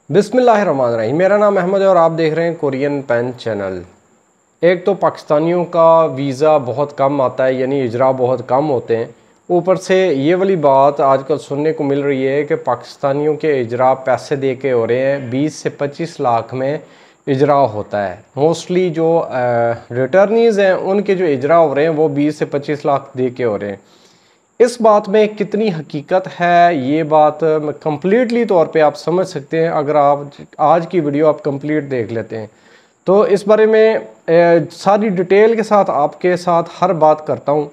बिस्मिल्लाहिर्रहमानिर्रहीम। मेरा नाम अहमद है और आप देख रहे हैं कोरियन पेन चैनल। एक तो पाकिस्तानियों का वीज़ा बहुत कम आता है, यानी इजरा बहुत कम होते हैं। ऊपर से ये वाली बात आजकल सुनने को मिल रही है कि पाकिस्तानियों के इजरा पैसे दे के हो रहे हैं, 20 से 25 लाख में इजरा होता है। मोस्टली जो रिटर्नीज़ हैं उनके जो इजरा हो रहे हैं वो 20 से 25 लाख दे के हो रहे हैं। इस बात में कितनी हकीकत है, ये बात कंप्लीटली तौर पे आप समझ सकते हैं अगर आप आज की वीडियो आप कंप्लीट देख लेते हैं। तो इस बारे में सारी डिटेल के साथ आपके साथ हर बात करता हूँ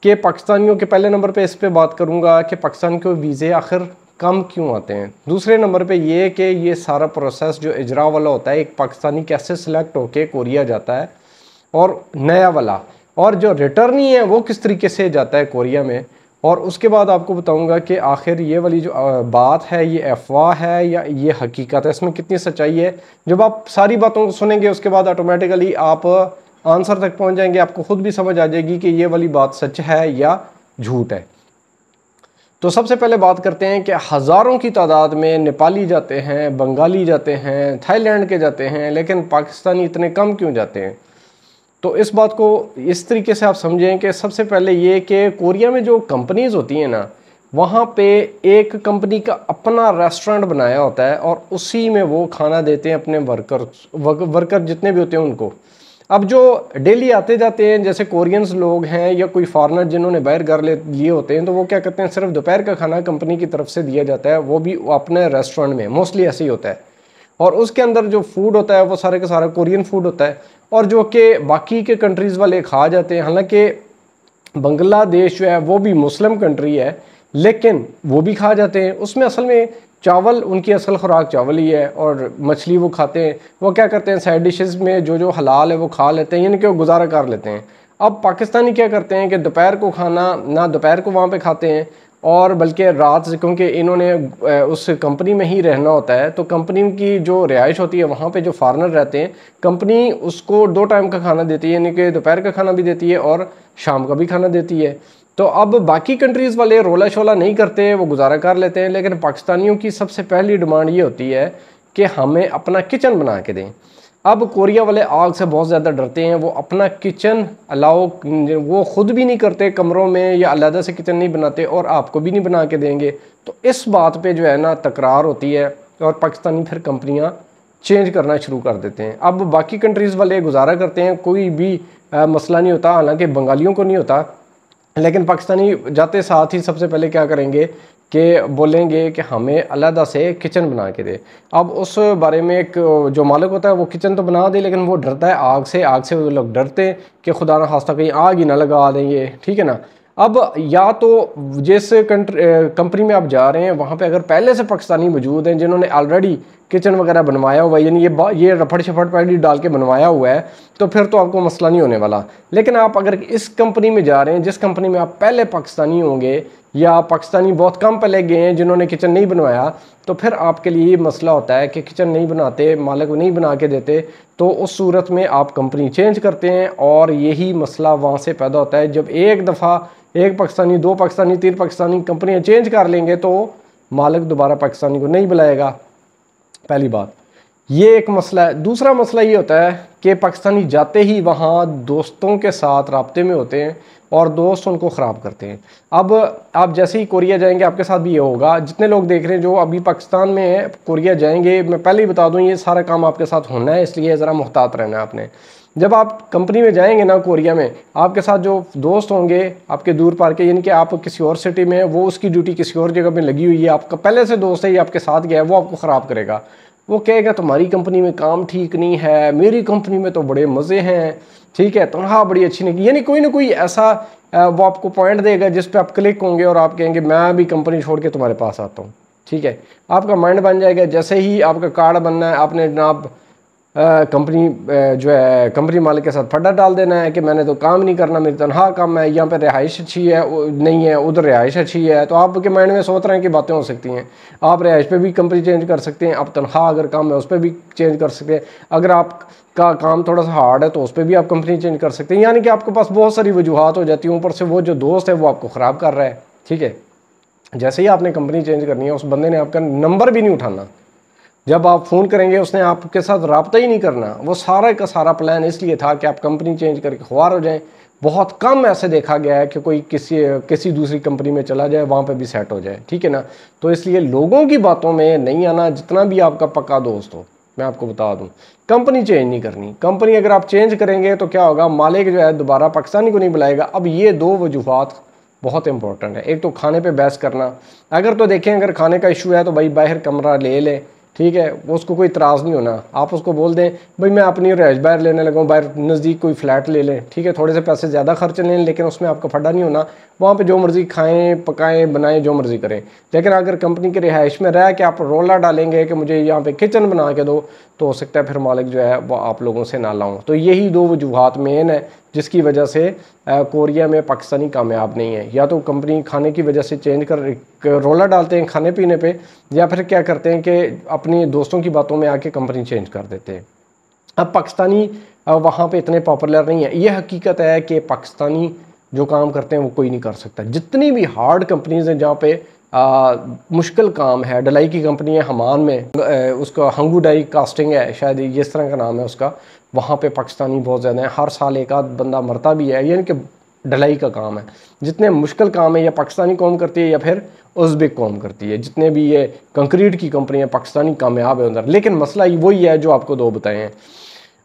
कि पाकिस्तानियों के पहले नंबर पे इस पे बात करूँगा कि पाकिस्तान के वीज़े आखिर कम क्यों आते हैं। दूसरे नंबर पे ये कि ये सारा प्रोसेस जो इजरा वाला होता है, एक पाकिस्तानी कैसे सिलेक्ट होके कोरिया जाता है और नया वाला, और जो रिटर्नी है वो किस तरीके से जाता है कोरिया में। और उसके बाद आपको बताऊंगा कि आखिर ये वाली जो बात है ये अफवाह है या ये हकीकत है, इसमें कितनी सच्चाई है। जब आप सारी बातों को सुनेंगे उसके बाद ऑटोमेटिकली आप आंसर तक पहुंच जाएंगे, आपको खुद भी समझ आ जाएगी कि ये वाली बात सच है या झूठ है। तो सबसे पहले बात करते हैं कि हज़ारों की तादाद में नेपाली जाते हैं, बंगाली जाते हैं, थाईलैंड के जाते हैं, लेकिन पाकिस्तानी इतने कम क्यों जाते हैं। तो इस बात को इस तरीके से आप समझें कि सबसे पहले ये कि कोरिया में जो कंपनीज़ होती हैं ना, वहाँ पे एक कंपनी का अपना रेस्टोरेंट बनाया होता है और उसी में वो खाना देते हैं अपने वर्कर जितने भी होते हैं उनको। अब जो डेली आते जाते हैं जैसे कोरियंस लोग हैं या कोई फॉरेनर जिन्होंने बाहर घर लिए होते हैं, तो वो क्या करते हैं, सिर्फ दोपहर का खाना कंपनी की तरफ से दिया जाता है, वो भी अपने रेस्टोरेंट में। मोस्टली ऐसे ही होता है और उसके अंदर जो फूड होता है वो सारे का सारा कोरियन फूड होता है, और जो कि बाकी के कंट्रीज़ वाले खा जाते हैं। हालांकि बांग्लादेश जो है वो भी मुस्लिम कंट्री है, लेकिन वो भी खा जाते हैं। उसमें असल में चावल, उनकी असल खुराक चावल ही है, और मछली वो खाते हैं। वो क्या करते हैं, साइड डिशेस में जो जो हलाल है वो खा लेते हैं, यानी कि वो गुजारा कर लेते हैं। अब पाकिस्तानी क्या करते हैं कि दोपहर को खाना ना दोपहर को वहाँ पे खाते हैं और बल्कि रात से, क्योंकि इन्होंने उस कंपनी में ही रहना होता है, तो कंपनी की जो रिहाइश होती है वहाँ पे जो फॉरेनर रहते हैं, कंपनी उसको 2 टाइम का खाना देती है, यानी कि दोपहर का खाना भी देती है और शाम का भी खाना देती है। तो अब बाकी कंट्रीज़ वाले रोला शोला नहीं करते, वो गुजारा कर लेते हैं, लेकिन पाकिस्तानियों की सबसे पहली डिमांड ये होती है कि हमें अपना किचन बना के दें। अब कोरिया वाले आग से बहुत ज़्यादा डरते हैं, वो अपना किचन अलाउ वो ख़ुद भी नहीं करते कमरों में, या अलग से किचन नहीं बनाते और आपको भी नहीं बना के देंगे। तो इस बात पे जो है ना तकरार होती है और पाकिस्तानी फिर कंपनियां चेंज करना शुरू कर देते हैं। अब बाकी कंट्रीज़ वाले गुजारा करते हैं, कोई भी मसला नहीं होता, हालांकि बंगालियों को नहीं होता, लेकिन पाकिस्तानी जाते साथ ही सबसे पहले क्या करेंगे कि बोलेंगे कि हमें अलग से किचन बना के दे। अब उस बारे में एक जो मालिक होता है वो किचन तो बना दे, लेकिन वो डरता है आग से। आग से वो लोग डरते हैं कि खुदा ना खास्ता कहीं आग ही ना लगा देंगे, ठीक है ना। अब या तो जिस कंपनी में आप जा रहे हैं वहाँ पे अगर पहले से पाकिस्तानी मौजूद हैं जिन्होंने ऑलरेडी किचन वगैरह बनवाया हुआ है, यानी ये रफड़ शफड़ पहले डाल के बनवाया हुआ है, तो फिर तो आपको मसला नहीं होने वाला। लेकिन आप अगर इस कंपनी में जा रहे हैं जिस कंपनी में आप पहले पाकिस्तानी होंगे, या पाकिस्तानी बहुत कम पहले गए हैं जिन्होंने किचन नहीं बनवाया, तो फिर आपके लिए ये मसला होता है कि किचन नहीं बनाते, मालिक नहीं बना के देते, तो उस सूरत में आप कंपनी चेंज करते हैं। और यही मसला वहाँ से पैदा होता है। जब एक दफ़ा एक पाकिस्तानी, 2 पाकिस्तानी, 3 पाकिस्तानी कंपनियाँ चेंज कर लेंगे तो मालिक दोबारा पाकिस्तानी को नहीं बुलाएगा। पहली बात ये एक मसला है। दूसरा मसला ये होता है कि पाकिस्तानी जाते ही वहाँ दोस्तों के साथ राब्ते में होते हैं और दोस्त उनको ख़राब करते हैं। अब आप जैसे ही कोरिया जाएंगे आपके साथ भी ये होगा। जितने लोग देख रहे हैं जो अभी पाकिस्तान में है, कोरिया जाएंगे, मैं पहले ही बता दूं ये सारा काम आपके साथ होना है, इसलिए ज़रा मुहतात रहना है आपने। जब आप कंपनी में जाएंगे ना कोरिया में, आपके साथ जो दोस्त होंगे आपके दूर पार के, यानी कि आप किसी और सिटी में, वो उसकी ड्यूटी किसी और जगह में लगी हुई है, आपका पहले से दोस्त है, ये आपके साथ गया है, वो आपको ख़राब करेगा। वो कहेगा तुम्हारी कंपनी में काम ठीक नहीं है, मेरी कंपनी में तो बड़े मज़े हैं, ठीक है, तनख्वाह बड़ी अच्छी नहीं, यानी कोई ना कोई ऐसा वो आपको पॉइंट देगा जिस पे आप क्लिक होंगे और आप कहेंगे मैं भी कंपनी छोड़ के तुम्हारे पास आता हूँ, ठीक है। आपका माइंड बन जाएगा। जैसे ही आपका कार्ड बनना है, आपने जनाब कंपनी जो है कंपनी मालिक के साथ फड्डा डाल देना है कि मैंने तो काम नहीं करना, मेरी तनख्वाह कम है, यहाँ पे रिहाइश अच्छी है नहीं है, उधर रिहाइश अच्छी है। तो आपके माइंड में 100 तरह की बातें हो सकती हैं। आप रिहाइश पे भी कंपनी चेंज कर सकते हैं, आप तनख्वाह अगर कम है उस पर भी चेंज कर सकते हैं, अगर आपका काम थोड़ा सा हार्ड है तो उस पर भी आप कंपनी चेंज कर सकते हैं। यानी कि आपके पास बहुत सारी वजूहत हो जाती हैं। ऊपर से वो जो दोस्त है वो आपको ख़राब कर रहा है, ठीक है। जैसे ही आपने कंपनी चेंज करनी है, उस बंदे ने आपका नंबर भी नहीं उठाना, जब आप फ़ोन करेंगे उसने आपके साथ रब्ता ही नहीं करना। वो सारा का सारा प्लान इसलिए था कि आप कंपनी चेंज करके ख्वार हो जाएं। बहुत कम ऐसे देखा गया है कि कोई किसी दूसरी कंपनी में चला जाए, वहाँ पे भी सेट हो जाए, ठीक है ना। तो इसलिए लोगों की बातों में नहीं आना, जितना भी आपका पक्का दोस्त हो। मैं आपको बता दूं, कंपनी चेंज नहीं करनी। कंपनी अगर आप चेंज करेंगे तो क्या होगा, मालिक जो है दोबारा पाकिस्तानी को नहीं बुलाएगा। अब ये दो वजूहात बहुत इंपॉर्टेंट है। एक तो खाने पे बहस करना, अगर तो देखें अगर खाने का इशू है तो भाई बाहर कमरा ले ले, ठीक है, उसको कोई इतराज़ नहीं होना। आप उसको बोल दें भाई मैं अपनी रहायश बाहर लेने लगा हूँ, बाहर नज़दीक कोई फ्लैट ले लें, ठीक है, थोड़े से पैसे ज़्यादा खर्च लें, लेकिन उसमें आपका फटा नहीं होना। वहाँ पे जो मर्ज़ी खाएं पकाएं बनाएं जो मर्ज़ी करें। लेकिन अगर कंपनी की रिहाइश में रह के आप रोला डालेंगे कि मुझे यहाँ पे किचन बना के दो, तो हो सकता है फिर मालिक जो है वो आप लोगों से ना लाऊं। तो यही दो वजूहात मेन है जिसकी वजह से कोरिया में पाकिस्तानी कामयाब नहीं है। या तो कंपनी खाने की वजह से चेंज कर रोला डालते हैं खाने पीने पे, या फिर क्या करते हैं कि अपनी दोस्तों की बातों में आके कंपनी चेंज कर देते हैं। अब पाकिस्तानी वहाँ पे इतने पॉपुलर नहीं है। ये हकीकत है कि पाकिस्तानी जो काम करते हैं वो कोई नहीं कर सकता। जितनी भी हार्ड कंपनीज हैं जहाँ पे मुश्किल काम है, डलाई की कंपनी है हमान में, उसका हंगू डाई कास्टिंग है शायद ये इस तरह का नाम है उसका, वहाँ पे पाकिस्तानी बहुत ज़्यादा है। हर साल एक आध बंदा मरता भी है, यानी कि ढलाई का काम है। जितने मुश्किल काम है या पाकिस्तानी कौम करती है या फिर उज़्बेक कौम करती है। जितने भी ये कंक्रीट की कंपनी है पाकिस्तानी कामयाब है उधर, लेकिन मसला वही है जो आपको दो बताए हैं।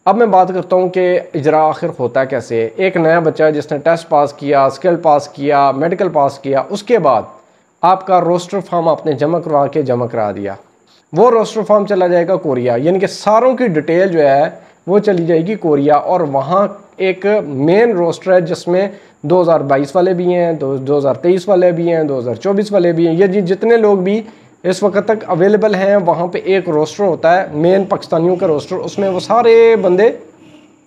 अब मैं बात करता हूँ कि इजरा आखिर होता कैसे। एक नया बच्चा जिसने टेस्ट पास किया, स्किल पास किया, मेडिकल पास किया, उसके बाद आपका रोस्टर फॉर्म आपने जमा करा दिया, वो रोस्टर फॉर्म चला जाएगा कोरिया, यानी कि सारों की डिटेल जो है वो चली जाएगी कोरिया। और वहाँ एक मेन रोस्टर है जिसमें 2022 वाले भी हैं, 2023 वाले भी हैं, 2024 वाले भी हैं। ये जितने लोग भी इस वक्त तक अवेलेबल हैं, वहाँ पे एक रोस्टर होता है मेन पाकिस्तानियों का रोस्टर। उसमें वो सारे बंदे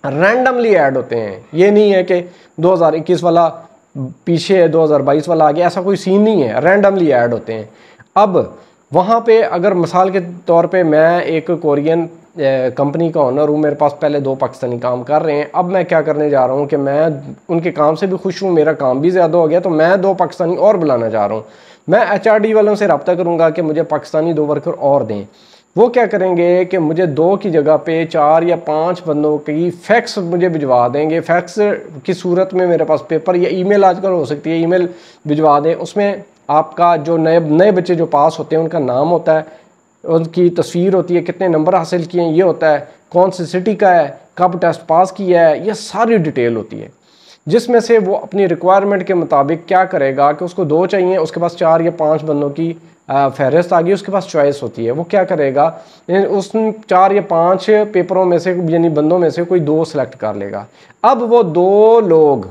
रैंडमली ऐड होते हैं। ये नहीं है कि 2021 वाला पीछे है 2022 वाला आगे, ऐसा कोई सीन नहीं है, रैंडमली ऐड होते हैं। अब वहाँ पे अगर मिसाल के तौर पे मैं एक कोरियन कंपनी का ओनर हूँ, मेरे पास पहले दो पाकिस्तानी काम कर रहे हैं। अब मैं क्या करने जा रहा हूँ कि मैं उनके काम से भी खुश हूँ, मेरा काम भी ज़्यादा हो गया, तो मैं दो पाकिस्तानी और बुलाना चाह रहा हूँ। मैं HRD वालों से रब्ता करूँगा कि मुझे पाकिस्तानी दो वर्कर और दें। वो क्या करेंगे कि मुझे दो की जगह पे 4 या 5 बंदों की फैक्स मुझे भिजवा देंगे। फैक्स की सूरत में मेरे पास पेपर या ईमेल आजकल हो सकती है, ईमेल भिजवा दें। उसमें आपका जो नए बच्चे जो पास होते हैं उनका नाम होता है, उनकी तस्वीर होती है, कितने नंबर हासिल किए हैं ये होता है, कौन सी सिटी का है, कब टेस्ट पास किया है, ये सारी डिटेल होती है। जिसमें से वो अपनी रिक्वायरमेंट के मुताबिक क्या करेगा कि उसको दो चाहिए, उसके पास 4 या 5 बंदों की फहरिस्त आ गई, उसके पास चॉइस होती है। वो क्या करेगा, उस 4 या 5 पेपरों में से यानी बंदों में से कोई दो सिलेक्ट कर लेगा। अब वो दो लोग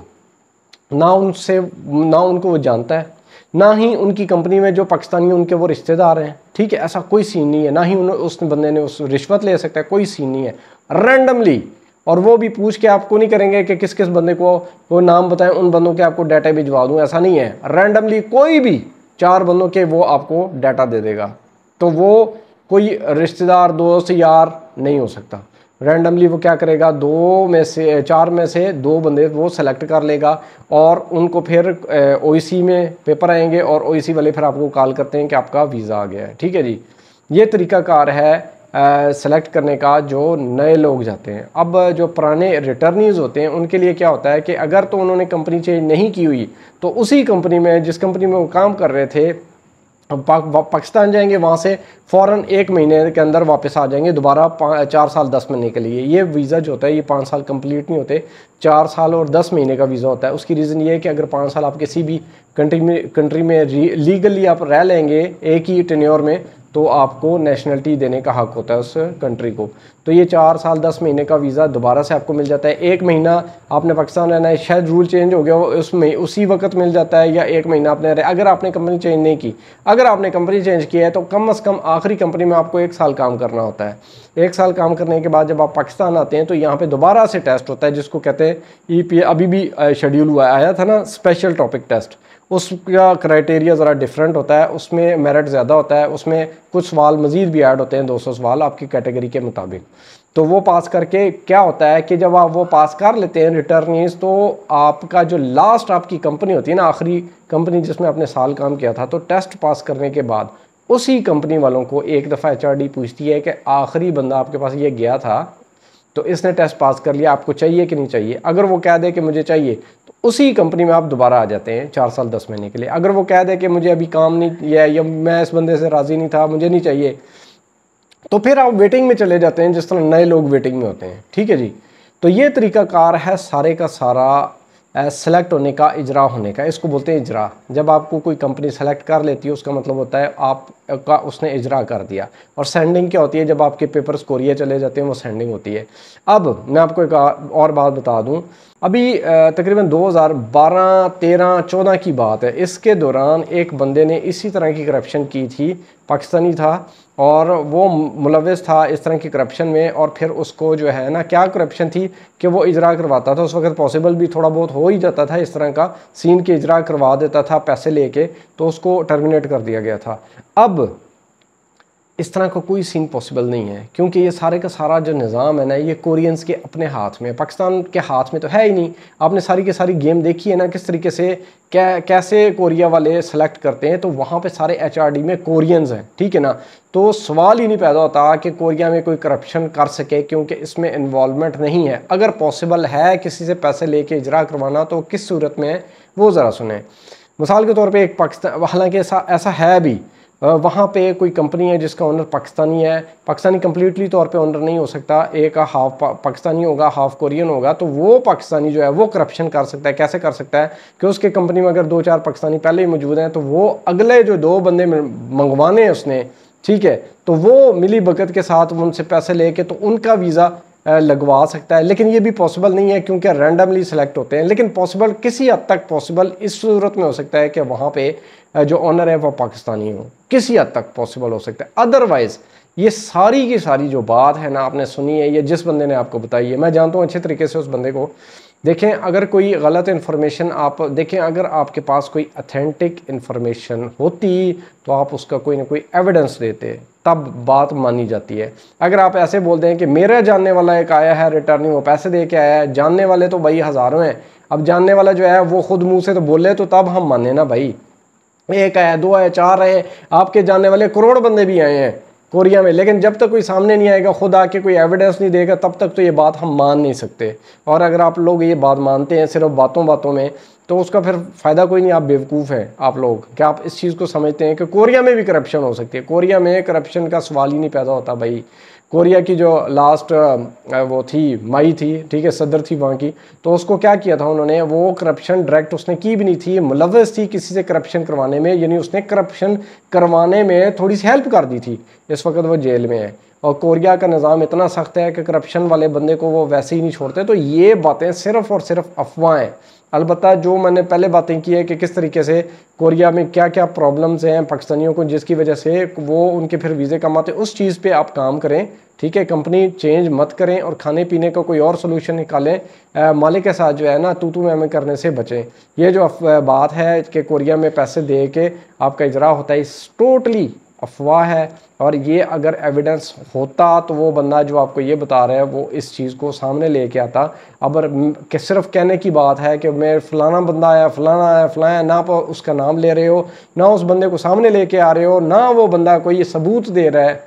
ना उनको वो जानता है, ना ही उनकी कंपनी में जो पाकिस्तानी उनके वो रिश्तेदार हैं, ठीक है, ऐसा कोई सीन नहीं है। ना ही उस बंदे ने उस रिश्वत ले सकता है, कोई सीन नहीं है, रैंडमली। और वो भी पूछ के आपको नहीं करेंगे कि किस किस बंदे को वो नाम बताएं, उन बंदों के आपको डाटा भिजवा दूं, ऐसा नहीं है। रैंडमली कोई भी 4 बंदों के वो आपको डाटा दे देगा। तो वो कोई रिश्तेदार दोस्त यार नहीं हो सकता। रैंडमली वो क्या करेगा, 4 में से 2 बंदे वो सेलेक्ट कर लेगा और उनको फिर OEC में पेपर आएंगे और OEC वाले फिर आपको कॉल करते हैं कि आपका वीज़ा आ गया है, ठीक है जी। ये तरीकाकार है सेलेक्ट करने का जो नए लोग जाते हैं। अब जो पुराने रिटर्नीज होते हैं उनके लिए क्या होता है कि अगर तो उन्होंने कंपनी चेंज नहीं की हुई तो उसी कंपनी में जिस कंपनी में वो काम कर रहे थे पाकिस्तान जाएंगे, वहाँ से फ़ौरन 1 महीने के अंदर वापस आ जाएंगे दोबारा 4 साल 10 महीने के लिए। ये वीज़ा जो होता है ये 5 साल कंप्लीट नहीं होते, 4 साल और 10 महीने का वीज़ा होता है। उसकी रीज़न ये है कि अगर 5 साल आप किसी भी कंट्री में लीगली आप रह लेंगे एक ही टेन्योर में, तो आपको नेशनलिटी देने का हक होता है उस कंट्री को। तो ये 4 साल 10 महीने का वीज़ा दोबारा से आपको मिल जाता है। 1 महीना आपने पाकिस्तान रहना है, शायद रूल चेंज हो गया उसमें उसी वक्त मिल जाता है, या 1 महीना आपने अगर आपने कंपनी चेंज नहीं की। अगर आपने कंपनी चेंज की है तो कम से कम आखिरी कंपनी में आपको 1 साल काम करना होता है। 1 साल काम करने के बाद जब आप पाकिस्तान आते हैं तो यहाँ पे दोबारा से टेस्ट होता है जिसको कहते हैं EPA। अभी भी शेड्यूल हुआ आया था ना स्पेशल टॉपिक टेस्ट, उसका क्राइटेरिया ज़रा डिफरेंट होता है, उसमें मेरिट ज़्यादा होता है, उसमें कुछ सवाल मज़ीद भी ऐड होते हैं, 200 सवाल आपकी कैटेगरी के मुताबिक। तो वो पास करके क्या होता है कि जब आप वो पास कर लेते हैं रिटर्नीज, तो आपका जो लास्ट आपकी कंपनी होती है ना, आखिरी कंपनी जिसमें आपने साल काम किया था, तो टेस्ट पास करने के बाद उसी कंपनी वालों को एक दफ़ा HRD पूछती है कि आखिरी बंदा आपके पास ये गया था तो इसने टेस्ट पास कर लिया, आपको चाहिए कि नहीं चाहिए। अगर वो कह दे कि मुझे चाहिए तो उसी कंपनी में आप दोबारा आ जाते हैं 4 साल 10 महीने के लिए। अगर वो कह दे कि मुझे अभी काम नहीं या मैं इस बंदे से राज़ी नहीं था, मुझे नहीं चाहिए, तो फिर आप वेटिंग में चले जाते हैं, जिस तरह नए लोग वेटिंग में होते हैं। ठीक है जी। तो ये तरीक़ाकार है सारे का सारा सेलेक्ट होने का, इजरा होने का। इसको बोलते हैं इजरा। जब आपको कोई कंपनी सेलेक्ट कर लेती है उसका मतलब होता है आपका उसने इजरा कर दिया। और सेंडिंग क्या होती है, जब आपके पेपर्स कोरिया चले जाते हैं वो सेंडिंग होती है। अब मैं आपको एक और बात बता दूं, अभी तकरीबन 2012, 13, 14 की बात है। इसके दौरान एक बंदे ने इसी तरह की करप्शन की थी, पाकिस्तानी था और वो मुलविस था इस तरह की करप्शन में। और फिर उसको जो है ना, क्या करप्शन थी कि वो इजरा करवाता था। उस वक्त पॉसिबल भी थोड़ा बहुत हो ही जाता था इस तरह का सीन के इजरा करवा देता था पैसे लेके, तो उसको टर्मिनेट कर दिया गया था। अब इस तरह का कोई सीन पॉसिबल नहीं है, क्योंकि ये सारे का सारा जो निज़ाम है ना, ये कोरियंस के अपने हाथ में, पाकिस्तान के हाथ में तो है ही नहीं। आपने सारी की सारी गेम देखी है ना, किस तरीके से कैसे कोरिया वाले सेलेक्ट करते हैं। तो वहाँ पे सारे HRD में कोरियंस हैं, ठीक है ना। तो सवाल ही नहीं पैदा होता कि कोरिया में कोई करप्शन कर सके, क्योंकि इसमें इन्वॉल्वमेंट नहीं है। अगर पॉसिबल है किसी से पैसे लेके इजरा करवाना तो किस सूरत में है वो ज़रा सुने। मिसाल के तौर पर एक पाकिस्तान, हालांकि ऐसा है भी, वहाँ पे कोई कंपनी है जिसका ओनर पाकिस्तानी है। पाकिस्तानी कंप्लीटली तौर पे ओनर नहीं हो सकता, एक हाफ पाकिस्तानी होगा हाफ कोरियन होगा। तो वो पाकिस्तानी जो है वो करप्शन कर सकता है। कैसे कर सकता है कि उसके कंपनी में अगर 2-4 पाकिस्तानी पहले ही मौजूद हैं, तो वो अगले जो 2 बंदे मंगवाने हैं उसने, ठीक है, तो वो मिली भगत के साथ उनसे पैसे लेके तो उनका वीज़ा लगवा सकता है। लेकिन ये भी पॉसिबल नहीं है क्योंकि रैंडमली सेलेक्ट होते हैं। लेकिन पॉसिबल किसी हद तक पॉसिबल इस सूरत में हो सकता है कि वहाँ पे जो ऑनर है वो पाकिस्तानी हो, किसी हद तक पॉसिबल हो सकता है। अदरवाइज़ ये सारी की सारी जो बात है ना आपने सुनी है, ये जिस बंदे ने आपको बताई है, मैं जानता हूँ अच्छे तरीके से उस बंदे को। देखें, अगर कोई गलत इन्फॉर्मेशन आप देखें, अगर आपके पास कोई अथेंटिक इन्फॉर्मेशन होती तो आप उसका कोई ना कोई एविडेंस देते, तब बात मानी जाती है। अगर आप ऐसे बोल दें कि मेरा जानने वाला एक आया है रिटर्निंग, वो पैसे दे के आया है, जानने वाले तो भाई हज़ारों हैं, अब जानने वाला जो है वो खुद मुंह से तो बोले तो तब हम माने ना भाई। एक आया, 2 आए, 4 आए, आपके जानने वाले करोड़ बंदे भी आए हैं कोरिया में, लेकिन जब तक कोई सामने नहीं आएगा, खुद आके कोई एविडेंस नहीं देगा, तब तक तो ये बात हम मान नहीं सकते। और अगर आप लोग ये बात मानते हैं सिर्फ बातों बातों में, तो उसका फिर फ़ायदा कोई नहीं। आप बेवकूफ़ हैं आप लोग, क्या आप इस चीज़ को समझते हैं कि कोरिया में भी करप्शन हो सकती है। कोरिया में करप्शन का सवाल ही नहीं पैदा होता भाई। कोरिया की जो लास्ट वो थी माई थी, ठीक है, सदर थी वहाँ की, तो उसको क्या किया था उन्होंने, वो करप्शन डायरेक्ट उसने की भी नहीं थी, मुलव्वस थी किसी से करप्शन करवाने में, यानी उसने करप्शन करवाने में थोड़ी सी हेल्प कर दी थी। इस वक्त वो जेल में है। और कोरिया का निज़ाम इतना सख्त है कि करप्शन वाले बंदे को वो वैसे ही नहीं छोड़ते। तो ये बातें सिर्फ़ और सिर्फ अफवाहें। अलबत्ता जो मैंने पहले बातें की है कि किस तरीके से कोरिया में क्या क्या प्रॉब्लम्स हैं पाकिस्तानियों को, जिसकी वजह से वो उनके फिर वीज़े कम आते, उस चीज़ पे आप काम करें, ठीक है। कंपनी चेंज मत करें और खाने पीने का कोई और सोल्यूशन निकालें। मालिक के साथ जो है ना तू मैं करने से बचें। ये जो बात है कि कोरिया में पैसे दे के आपका इजरा होता है, इस टोटली अफवाह है। और ये अगर एविडेंस होता तो वो बंदा जो आपको ये बता रहा है वो इस चीज़ को सामने लेके आता। अब कि सिर्फ कहने की बात है कि मैं फ़लाना बंदा आया, फ़लाना आया, फ़लाना, ना आप उसका नाम ले रहे हो, ना उस बंदे को सामने लेके आ रहे हो, ना वो बंदा कोई ये सबूत दे रहा है।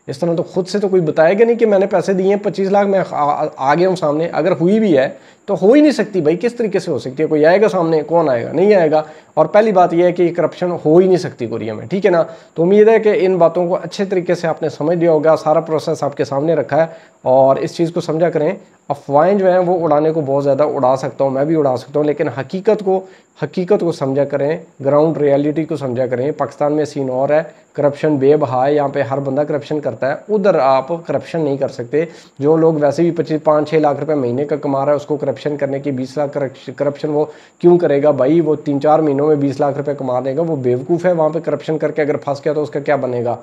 इस तरह तो खुद से तो कोई बताएगा नहीं कि मैंने पैसे दिए हैं 25 लाख, मैं आ गया हूँ सामने। अगर हुई भी है तो हो ही नहीं सकती भाई, किस तरीके से हो सकती है? कोई आएगा सामने? कौन आएगा? नहीं आएगा। और पहली बात यह है कि करप्शन हो ही नहीं सकती कोरिया में, ठीक है ना। तो उम्मीद है कि इन बातों को अच्छे तरीके से आपने समझ लिया होगा, सारा प्रोसेस आपके सामने रखा है और इस चीज़ को समझा करें। अफवाहें जो हैं वो उड़ाने को बहुत ज़्यादा उड़ा सकता हूँ, मैं भी उड़ा सकता हूँ, लेकिन हकीकत को समझा करें, ग्राउंड रियलिटी को समझा करें। पाकिस्तान में सीन और है, करप्शन बेबहा है, यहाँ पे हर बंदा करप्शन करता है। उधर आप करप्शन नहीं कर सकते। जो लोग वैसे भी 5-6 लाख रुपए महीने का कमा रहा है, उसको करप्शन करने की 20 लाख करप्शन वो क्यों करेगा भाई? वो 3-4 महीनों में 20 लाख रुपए कमा देगा, वो बेवकूफ़ है। वहाँ पे करप्शन करके अगर फंस गया तो उसका क्या बनेगा?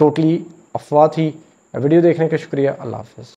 टोटली अफवाह थी। वीडियो देखने का शुक्रिया। अल्लाह हाफ़िज़।